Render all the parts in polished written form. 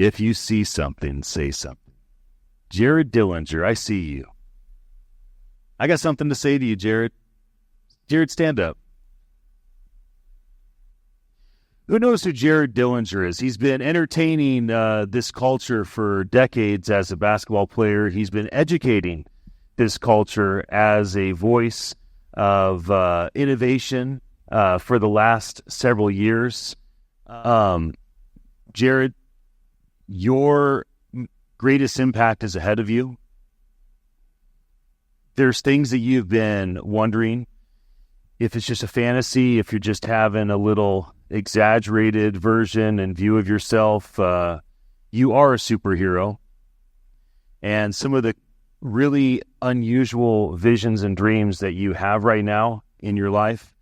If you see something, say something. Jared Dillinger, I see you. I got something to say to you, Jared. Jared, stand up. Who knows who Jared Dillinger is? He's been entertaining this culture for decades as a basketball player. He's been educating this culture as a voice of innovation for the last several years. Jared, your greatest impact is ahead of you. There's things that you've been wondering if it's just a fantasy, if you're just having a little exaggerated version and view of yourself. You are a superhero. And some of the really unusual visions and dreams that you have right now in your life,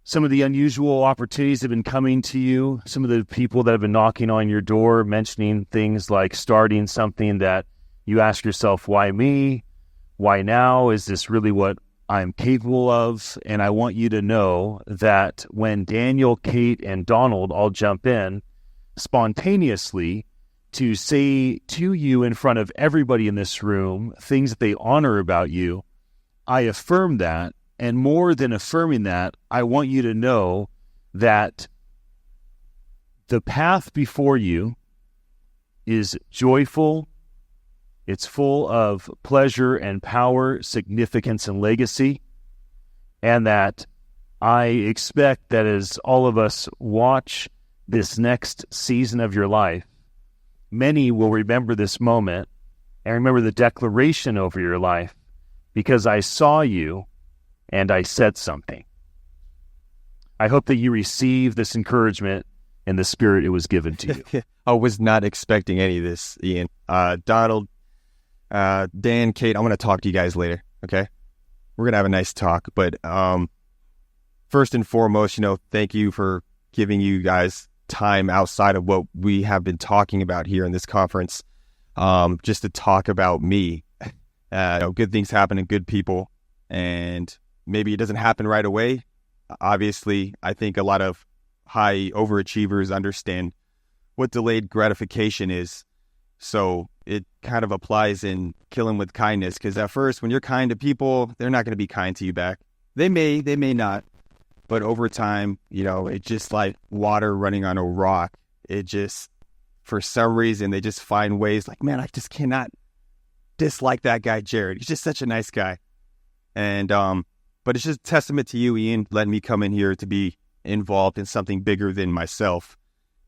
some of the unusual opportunities have been coming to you, some of the people that have been knocking on your door, mentioning things like starting something that you ask yourself, why me? Why now? Is this really what I'm capable of? And I want you to know that when Daniel, Kate, and Donald all jump in spontaneously to say to you in front of everybody in this room things that they honor about you, I affirm that. And more than affirming that, I want you to know that the path before you is joyful. It's full of pleasure and power, significance and legacy. And that I expect that as all of us watch this next season of your life, many will remember this moment and remember the declaration over your life, because I saw you and I said something. I hope that you receive this encouragement in the spirit it was given to you. I was not expecting any of this, Ian. Donald, Dan, Kate, I'm going to talk to you guys later, okay? We're going to have a nice talk. But first and foremost, thank you for giving you guys time outside of what we have been talking about here in this conference, just to talk about me. Good things happen to good people, and maybe it doesn't happen right away. Obviously, I think a lot of high overachievers understand what delayed gratification is. So it kind of applies in killing with kindness, because at first, when you're kind to people, they're not going to be kind to you back. They may not. But over time, it's just like water running on a rock. It just, for some reason, they just find ways like, man, I just cannot dislike that guy, Jared. He's just such a nice guy. And, but it's just a testament to you, Ian, letting me come in here to be involved in something bigger than myself.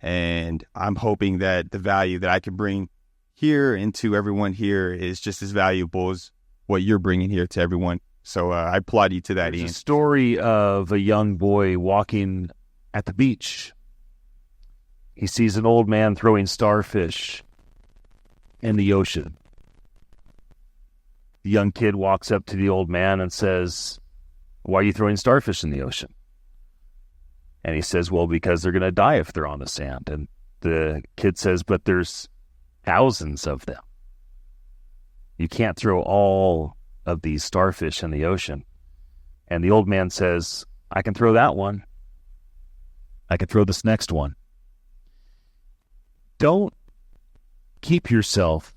And I'm hoping that the value that I can bring here and to everyone here is just as valuable as what you're bringing here to everyone. So I applaud you to that, Ian. There's a story of a young boy walking at the beach. He sees an old man throwing starfish in the ocean. The young kid walks up to the old man and says, "Why are you throwing starfish in the ocean?" And he says, "Well, because they're going to die if they're on the sand." And the kid says, "But there's thousands of them. You can't throw all of these starfish in the ocean." And the old man says, "I can throw that one. I can throw this next one." Don't keep yourself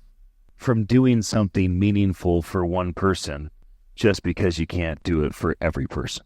from doing something meaningful for one person just because you can't do it for every person.